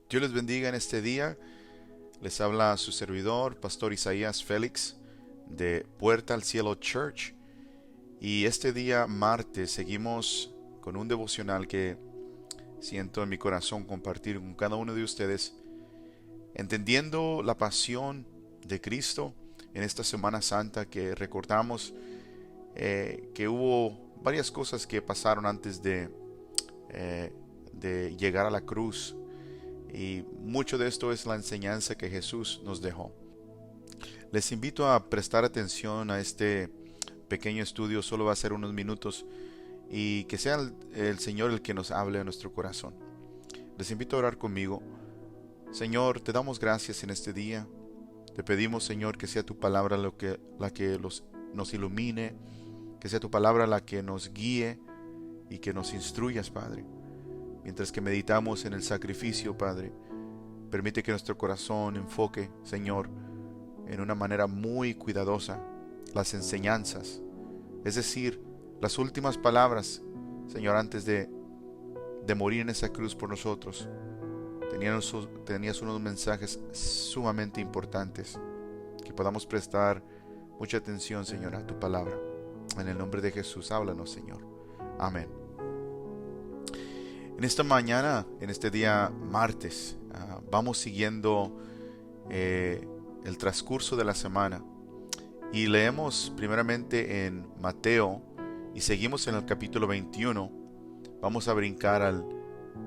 Dios les bendiga en este día. Les habla su servidor, Pastor Isaías Félix, de Puerta al Cielo Church. Y este día, martes, seguimos con un devocional que siento en mi corazón compartir con cada uno de ustedes, entendiendo la pasión de Cristo en esta Semana Santa que recordamos que hubo varias cosas que pasaron antes de llegar a la cruz. Y mucho de esto es la enseñanza que Jesús nos dejó. Les invito a prestar atención a este pequeño estudio, solo va a ser unos minutos, y que sea el Señor el que nos hable a nuestro corazón. Les invito a orar conmigo. Señor, te damos gracias en este día. Te pedimos, Señor, que sea tu palabra la que nos ilumine, que sea tu palabra la que nos guíe y que nos instruyas, Padre. Mientras que meditamos en el sacrificio, Padre, permite que nuestro corazón enfoque, Señor, en una manera muy cuidadosa las enseñanzas, es decir, las últimas palabras, Señor, antes de morir en esa cruz por nosotros. Tenías unos mensajes sumamente importantes, que podamos prestar mucha atención, Señor, a tu palabra. En el nombre de Jesús, háblanos, Señor. Amén. En esta mañana, en este día martes, vamos siguiendo el transcurso de la semana y leemos primeramente en Mateo y seguimos en el capítulo 21. Vamos a brincar al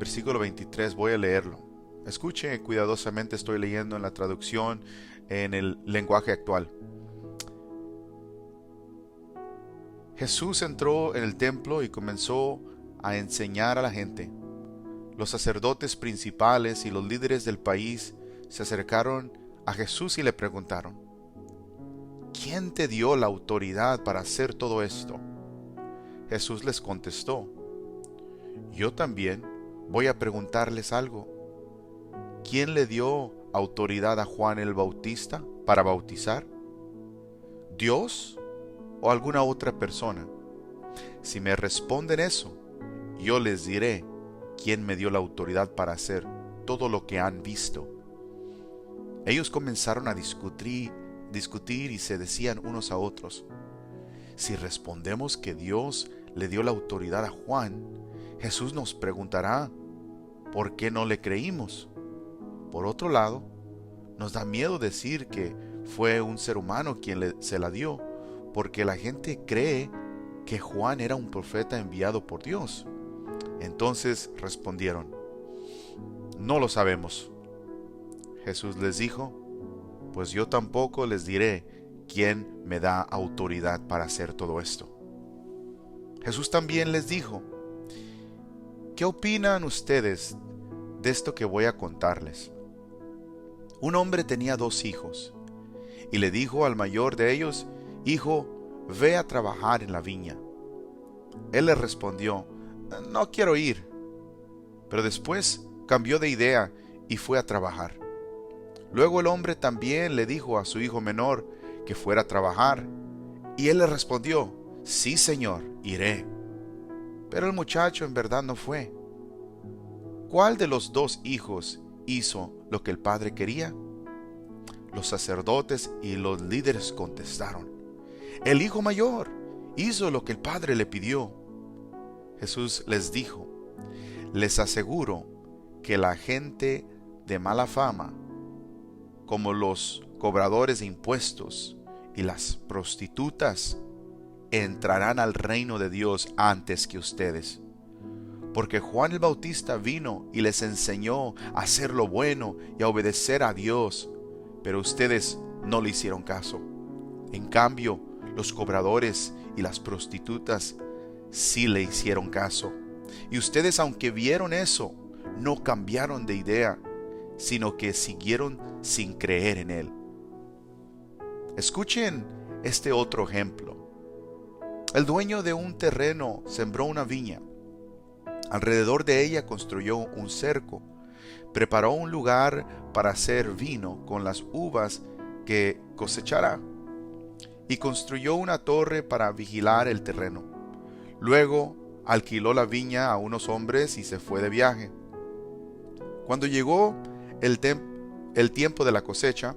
versículo 23, voy a leerlo. Escuche cuidadosamente, estoy leyendo en la traducción en el lenguaje actual. Jesús entró en el templo y comenzó a enseñar a la gente. Los sacerdotes principales y los líderes del país se acercaron a Jesús y le preguntaron: ¿quién te dio la autoridad para hacer todo esto? Jesús les contestó: yo también voy a preguntarles algo. ¿Quién le dio autoridad a Juan el Bautista para bautizar? ¿Dios o alguna otra persona? Si me responden eso, yo les diré quién me dio la autoridad para hacer todo lo que han visto. Ellos comenzaron a discutir y se decían unos a otros: si respondemos que Dios le dio la autoridad a Juan, Jesús nos preguntará ¿por qué no le creímos? Por otro lado, nos da miedo decir que fue un ser humano quien se la dio, porque la gente cree que Juan era un profeta enviado por Dios. Entonces respondieron: no lo sabemos. Jesús les dijo: pues yo tampoco les diré quién me da autoridad para hacer todo esto. Jesús también les dijo: ¿qué opinan ustedes de esto que voy a contarles? Un hombre tenía 2 hijos, y le dijo al mayor de ellos: hijo, ve a trabajar en la viña. Él le respondió: no quiero ir. Pero después cambió de idea y fue a trabajar. Luego el hombre también le dijo a su hijo menor que fuera a trabajar, y él le respondió: sí, señor, iré. Pero el muchacho en verdad no fue. ¿Cuál de los 2 hijos hizo lo que el padre quería? Los sacerdotes y los líderes contestaron: el hijo mayor hizo lo que el padre le pidió. Jesús les dijo: les aseguro que la gente de mala fama, como los cobradores de impuestos y las prostitutas, entrarán al reino de Dios antes que ustedes. Porque Juan el Bautista vino y les enseñó a hacer lo bueno y a obedecer a Dios, pero ustedes no le hicieron caso. En cambio, los cobradores y las prostitutas sí le hicieron caso. Y ustedes, aunque vieron eso, no cambiaron de idea, sino que siguieron sin creer en él. Escuchen este otro ejemplo. El dueño de un terreno sembró una viña. Alrededor de ella construyó un cerco. Preparó un lugar para hacer vino con las uvas que cosechará. Y construyó una torre para vigilar el terreno. Luego alquiló la viña a unos hombres y se fue de viaje. Cuando llegó el tiempo de la cosecha,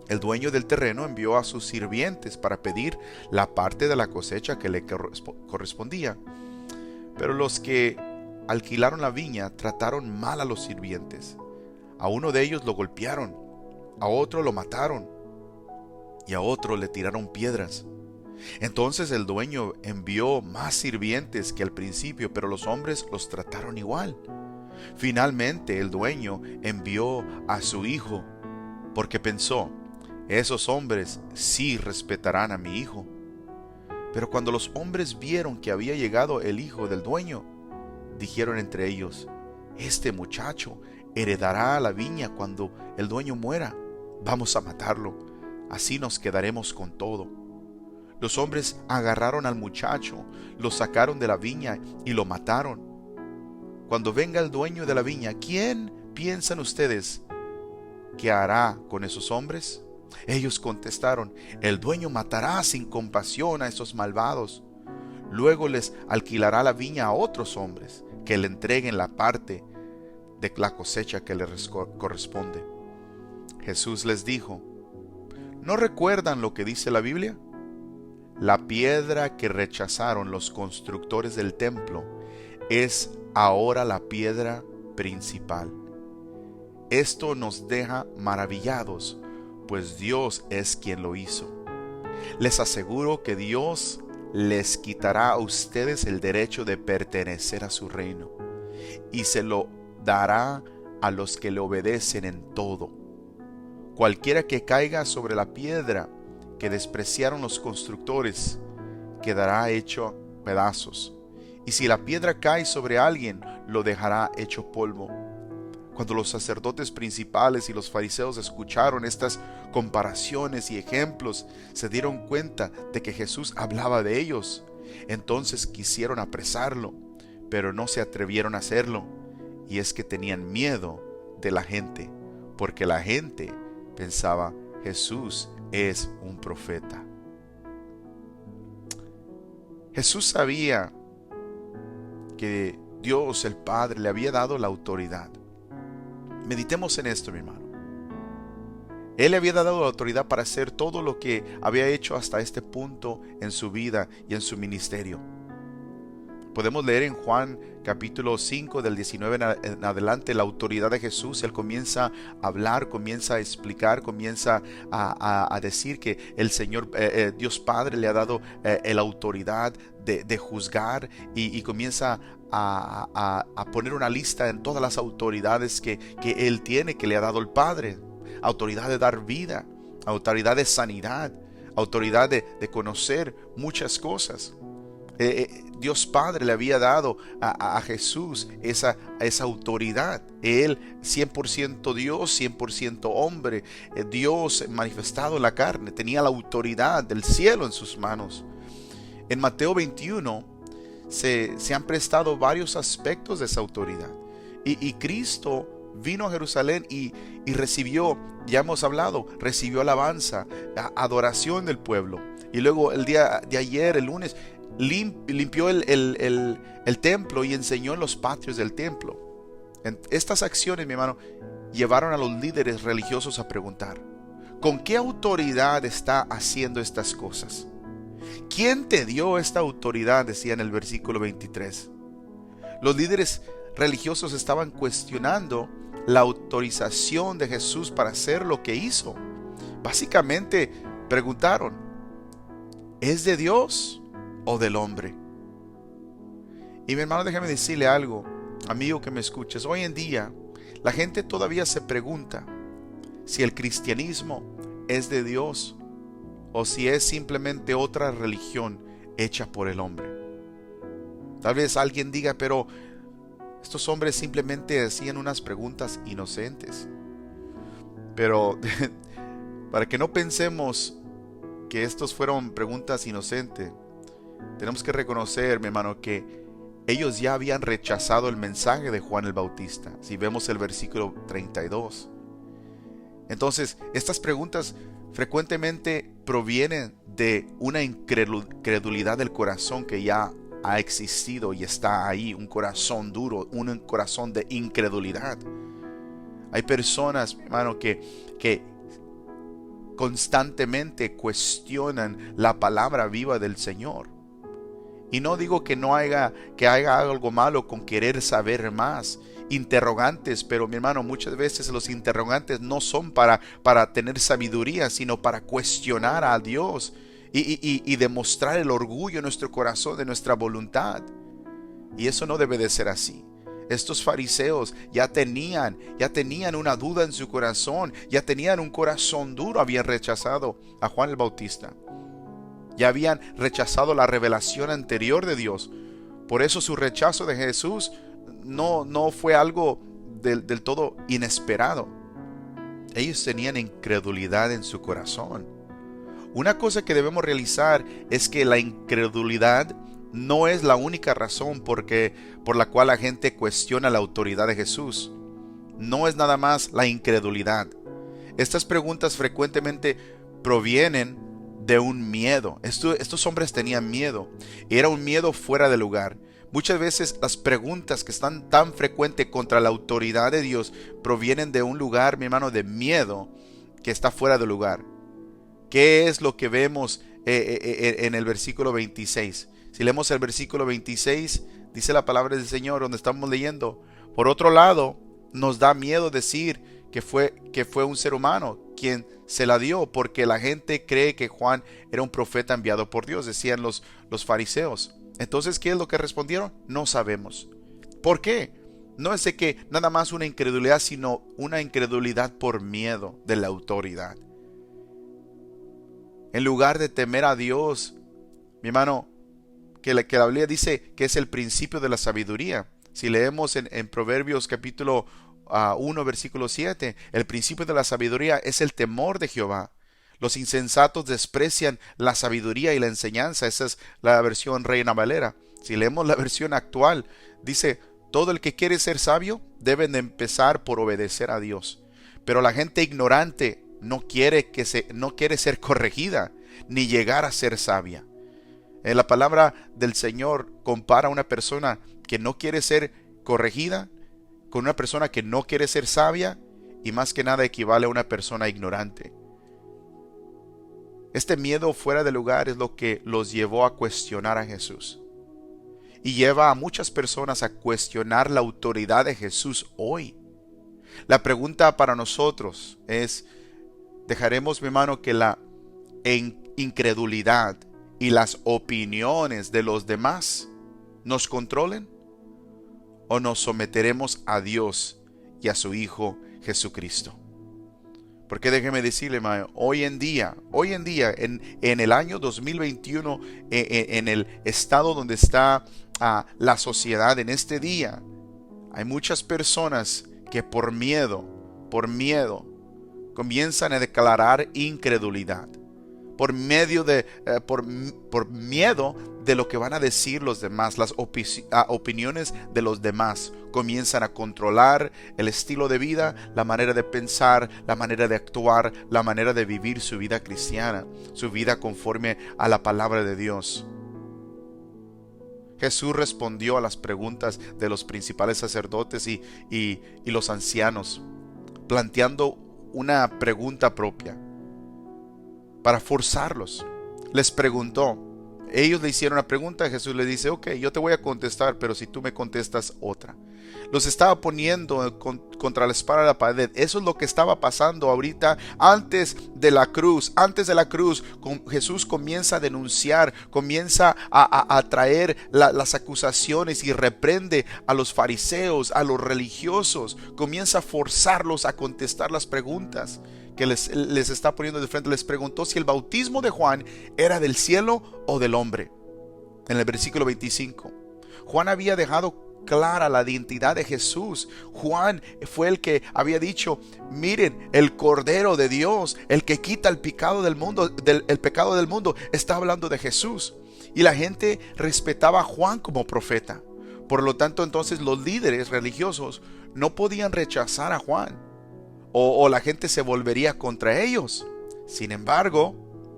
el dueño del terreno envió a sus sirvientes para pedir la parte de la cosecha que le correspondía. Pero los que alquilaron la viña trataron mal a los sirvientes. A uno de ellos lo golpearon, a otro lo mataron y a otro le tiraron piedras. Entonces el dueño envió más sirvientes que al principio, pero los hombres los trataron igual. Finalmente el dueño envió a su hijo, porque pensó: esos hombres sí respetarán a mi hijo. Pero cuando los hombres vieron que había llegado el hijo del dueño, dijeron entre ellos: este muchacho heredará la viña cuando el dueño muera. Vamos a matarlo, así nos quedaremos con todo. Los hombres agarraron al muchacho, lo sacaron de la viña y lo mataron. Cuando venga el dueño de la viña, ¿quién piensan ustedes que hará con esos hombres? Ellos contestaron: el dueño matará sin compasión a esos malvados. Luego les alquilará la viña a otros hombres que le entreguen la parte de la cosecha que les corresponde. Jesús les dijo: ¿no recuerdan lo que dice la Biblia? La piedra que rechazaron los constructores del templo es ahora la piedra principal. Esto nos deja maravillados, pues Dios es quien lo hizo. Les aseguro que Dios les quitará a ustedes el derecho de pertenecer a su reino, y se lo dará a los que le obedecen en todo. Cualquiera que caiga sobre la piedra que despreciaron los constructores quedará hecho pedazos, y si la piedra cae sobre alguien, lo dejará hecho polvo. Cuando los sacerdotes principales y los fariseos escucharon estas comparaciones y ejemplos, se dieron cuenta de que Jesús hablaba de ellos. Entonces quisieron apresarlo, pero no se atrevieron a hacerlo, y es que tenían miedo de la gente, porque la gente pensaba: Jesús es un profeta. Jesús sabía que Dios el Padre le había dado la autoridad. Meditemos en esto, mi hermano. Él le había dado la autoridad para hacer todo lo que había hecho hasta este punto en su vida y en su ministerio. Podemos leer en Juan capítulo 5 del 19 en adelante la autoridad de Jesús. Él comienza a hablar, comienza a explicar, comienza a decir que el Señor, Dios Padre, le ha dado la autoridad de juzgar, y comienza a poner una lista en todas las autoridades que Él tiene, que le ha dado el Padre. Autoridad de dar vida, autoridad de sanidad, autoridad de conocer muchas cosas. Dios Padre le había dado a Jesús esa autoridad. Él 100% Dios, 100% hombre, Dios manifestado en la carne, tenía la autoridad del cielo en sus manos. En Mateo 21 se han prestado varios aspectos de esa autoridad, y Cristo vino a Jerusalén y recibió, ya hemos hablado, recibió alabanza, adoración del pueblo, y luego el día de ayer, el lunes, limpió el templo y enseñó en los patios del templo. Estas acciones, mi hermano, llevaron a los líderes religiosos a preguntar: ¿con qué autoridad está haciendo estas cosas? ¿Quién te dio esta autoridad?, decía en el versículo 23. Los líderes religiosos estaban cuestionando la autorización de Jesús para hacer lo que hizo. Básicamente preguntaron: ¿es de Dios o del hombre? Y mi hermano, déjame decirle algo, amigo que me escuches. Hoy en día la gente todavía se pregunta si el cristianismo es de Dios o si es simplemente otra religión hecha por el hombre. Tal vez alguien diga: pero estos hombres simplemente hacían unas preguntas inocentes. Pero para que no pensemos que estos fueron preguntas inocentes, tenemos que reconocer, mi hermano, que ellos ya habían rechazado el mensaje de Juan el Bautista. Si vemos el versículo 32. Entonces, estas preguntas frecuentemente provienen de una incredulidad del corazón que ya ha existido y está ahí, un corazón duro, un corazón de incredulidad. Hay personas, hermano, que constantemente cuestionan la palabra viva del Señor. Y no digo que haga algo malo con querer saber más, interrogantes, pero mi hermano, muchas veces los interrogantes no son para tener sabiduría, sino para cuestionar a Dios y demostrar el orgullo en nuestro corazón, de nuestra voluntad. Y eso no debe de ser así. Estos fariseos ya tenían una duda en su corazón, ya tenían un corazón duro, habían rechazado a Juan el Bautista. Ya habían rechazado la revelación anterior de Dios. Por eso su rechazo de Jesús no fue algo del todo inesperado. Ellos tenían incredulidad en su corazón. Una cosa que debemos realizar es que la incredulidad no es la única razón por la cual la gente cuestiona la autoridad de Jesús. No es nada más la incredulidad. Estas preguntas frecuentemente provienen de un miedo. Estos hombres tenían miedo. Era un miedo fuera de lugar. Muchas veces las preguntas que están tan frecuentes contra la autoridad de Dios provienen de un lugar, mi hermano, de miedo que está fuera de lugar. ¿Qué es lo que vemos en el versículo 26? Si leemos el versículo 26, dice la palabra del Señor, donde estamos leyendo: por otro lado, nos da miedo decir que fue un ser humano quien se la dio, porque la gente cree que Juan era un profeta enviado por Dios, decían los fariseos. Entonces, ¿qué es lo que respondieron? No sabemos. ¿Por qué? No es de que nada más una incredulidad, sino una incredulidad por miedo de la autoridad. En lugar de temer a Dios, mi hermano, que la Biblia dice que es el principio de la sabiduría. Si leemos en Proverbios capítulo 1 versículo 7, el principio de la sabiduría es el temor de Jehová. Los insensatos desprecian la sabiduría y la enseñanza. Esa es la versión Reina Valera. Si leemos la versión actual, dice: todo el que quiere ser sabio debe de empezar por obedecer a Dios. Pero la gente ignorante no quiere ser corregida, ni llegar a ser sabia. La palabra del Señor compara a una persona que no quiere ser corregida con una persona que no quiere ser sabia, y más que nada equivale a una persona ignorante. Este miedo fuera de lugar es lo que los llevó a cuestionar a Jesús. Y lleva a muchas personas a cuestionar la autoridad de Jesús hoy. La pregunta para nosotros es: ¿dejaremos, mi hermano, que la incredulidad y las opiniones de los demás nos controlen? ¿O nos someteremos a Dios y a su Hijo Jesucristo? Porque déjeme decirle, hermano, hoy en día, en el año 2021, en el estado donde está la sociedad en este día, hay muchas personas que por miedo, comienzan a declarar incredulidad. Por miedo de lo que van a decir los demás, las opiniones de los demás, comienzan a controlar el estilo de vida, la manera de pensar, la manera de actuar, la manera de vivir su vida cristiana, su vida conforme a la palabra de Dios. Jesús respondió a las preguntas de los principales sacerdotes y los ancianos, planteando una pregunta propia para forzarlos. Les preguntó. Ellos le hicieron una pregunta. Jesús le dice: ok, yo te voy a contestar, pero si tú me contestas otra. Los estaba poniendo contra la espada de la pared. Eso es lo que estaba pasando ahorita antes de la cruz. Jesús comienza a denunciar, comienza a traer las acusaciones y reprende a los fariseos, a los religiosos. Comienza a forzarlos a contestar las preguntas que les está poniendo de frente. Les preguntó si el bautismo de Juan era del cielo o del hombre. En el versículo 25, Juan había dejado clara la identidad de Jesús. Juan fue el que había dicho: miren, el Cordero de Dios, el que quita el pecado del mundo, el pecado del mundo. Está hablando de Jesús. Y la gente respetaba a Juan como profeta. Por lo tanto, entonces los líderes religiosos no podían rechazar a Juan, o la gente se volvería contra ellos. Sin embargo,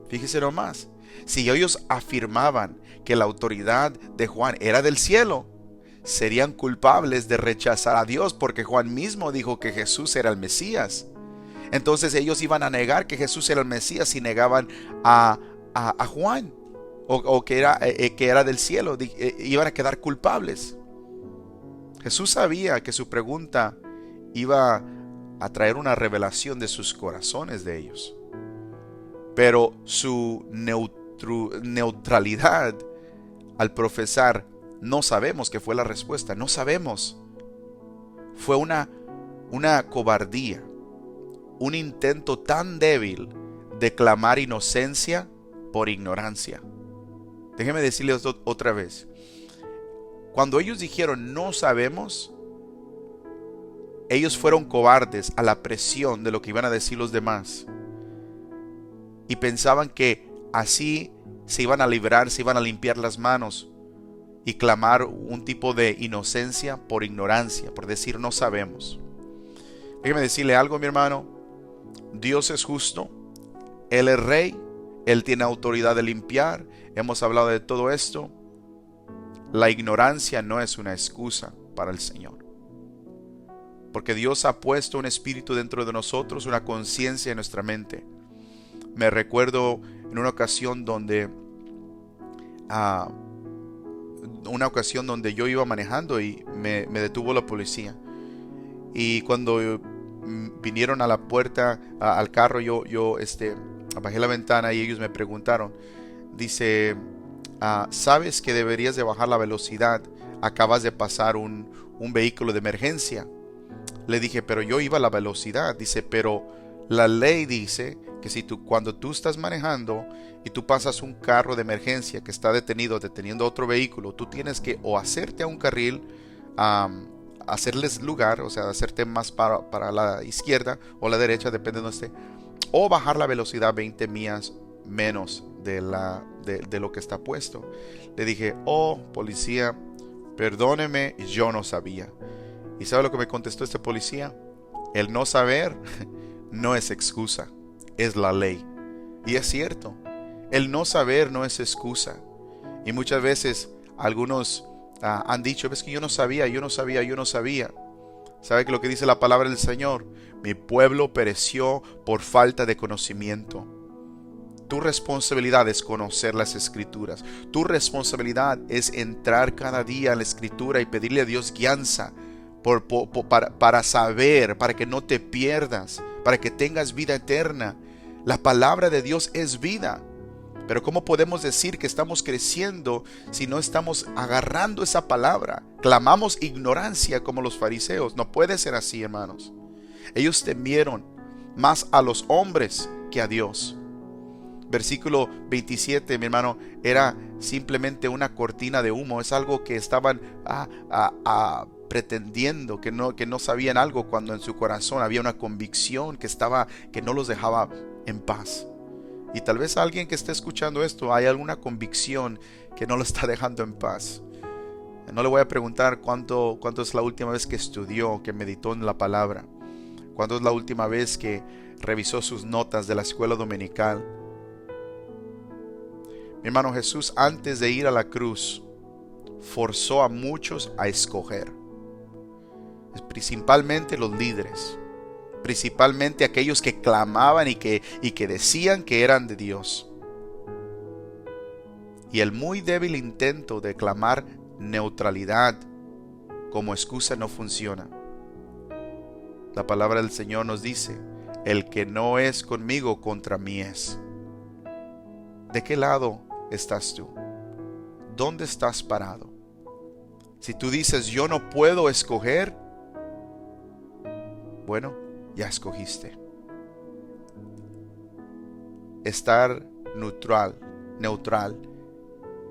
fíjese nomás, si ellos afirmaban que la autoridad de Juan era del cielo, serían culpables de rechazar a Dios, porque Juan mismo dijo que Jesús era el Mesías. Entonces ellos iban a negar que Jesús era el Mesías si negaban a Juan, o que era del cielo. Iban a quedar culpables. Jesús sabía que su pregunta iba a traer una revelación de sus corazones de ellos, pero su neutralidad al profesar no sabemos, que fue la respuesta, no sabemos, fue una cobardía, un intento tan débil de clamar inocencia por ignorancia. Déjenme decirles otra vez. Cuando ellos dijeron no sabemos, ellos fueron cobardes a la presión de lo que iban a decir los demás. Y pensaban que así se iban a librar, se iban a limpiar las manos y clamar un tipo de inocencia por ignorancia, por decir no sabemos. Déjeme decirle algo, mi hermano. Dios es justo, Él es rey, Él tiene autoridad de limpiar. Hemos hablado de todo esto. La ignorancia no es una excusa para el Señor, porque Dios ha puesto un espíritu dentro de nosotros, una conciencia en nuestra mente. Me recuerdo en una ocasión donde yo iba manejando y me detuvo la policía. Y cuando vinieron a la puerta, al carro, yo bajé la ventana y ellos me preguntaron, dice, ¿sabes que deberías de bajar la velocidad? Acabas de pasar un vehículo de emergencia. Le dije, pero yo iba a la velocidad. Dice, pero la ley dice que si cuando tú estás manejando y tú pasas un carro de emergencia que está deteniendo otro vehículo, tú tienes que o hacerte a un carril, hacerles lugar, o sea, hacerte más para la izquierda o la derecha, depende de donde esté, o bajar la velocidad 20 millas menos de lo que está puesto. Le dije, oh, policía, perdóneme, yo no sabía. ¿Y sabe lo que me contestó este policía? El no saber no es excusa, es la ley. Y es cierto, el no saber no es excusa. Y muchas veces algunos han dicho, ves que yo no sabía. ¿Sabe que lo que dice la palabra del Señor? Mi pueblo pereció por falta de conocimiento. Tu responsabilidad es conocer las Escrituras. Tu responsabilidad es entrar cada día a la Escritura y pedirle a Dios guianza para saber, para que no te pierdas, para que tengas vida eterna. La palabra de Dios es vida. Pero ¿cómo podemos decir que estamos creciendo si no estamos agarrando esa palabra? Clamamos ignorancia como los fariseos. No puede ser así, hermanos. Ellos temieron más a los hombres que a Dios. Versículo 27, mi hermano, era simplemente una cortina de humo. Es algo que estaban pretendiendo, que no sabían algo, cuando en su corazón había una convicción que no los dejaba en paz. Y tal vez alguien que esté escuchando esto, hay alguna convicción que no lo está dejando en paz. No le voy a preguntar cuánto es la última vez que estudió, que meditó en la palabra. Cuánto es la última vez que revisó sus notas de la escuela dominical. Mi hermano, Jesús, antes de ir a la cruz, forzó a muchos a escoger. Principalmente los líderes. Principalmente aquellos que clamaban y que decían que eran de Dios. Y el muy débil intento de clamar neutralidad como excusa no funciona. La palabra del Señor nos dice, el que no es conmigo, contra mí es. ¿De qué lado estás tú? ¿Dónde estás parado? Si tú dices, yo no puedo escoger, bueno, ya escogiste. Estar neutral,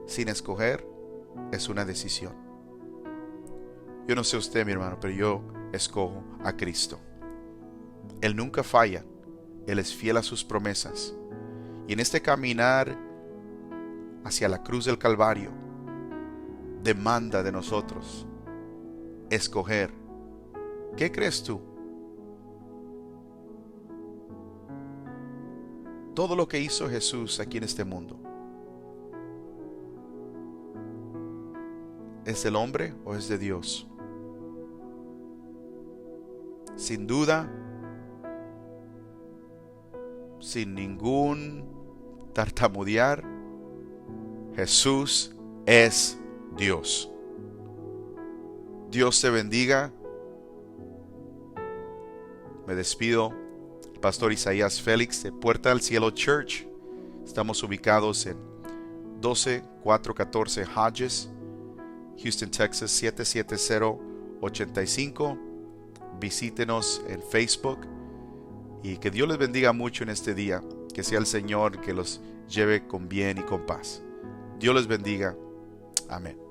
sin escoger, es una decisión. Yo no sé usted, mi hermano, pero yo escojo a Cristo. Él nunca falla. Él es fiel a sus promesas. Y en este caminar hacia la cruz del Calvario, demanda de nosotros escoger. ¿Qué crees tú? Todo lo que hizo Jesús aquí en este mundo, ¿Es del hombre o es de Dios? Sin duda, sin ningún tartamudear, Jesús es Dios. Dios te bendiga. Me despido. Pastor Isaías Félix de Puerta al Cielo Church. Estamos ubicados en 12414 Hodges, Houston, Texas 77085. Visítenos en Facebook y que Dios les bendiga mucho en este día. Que sea el Señor que los lleve con bien y con paz. Dios les bendiga. Amén.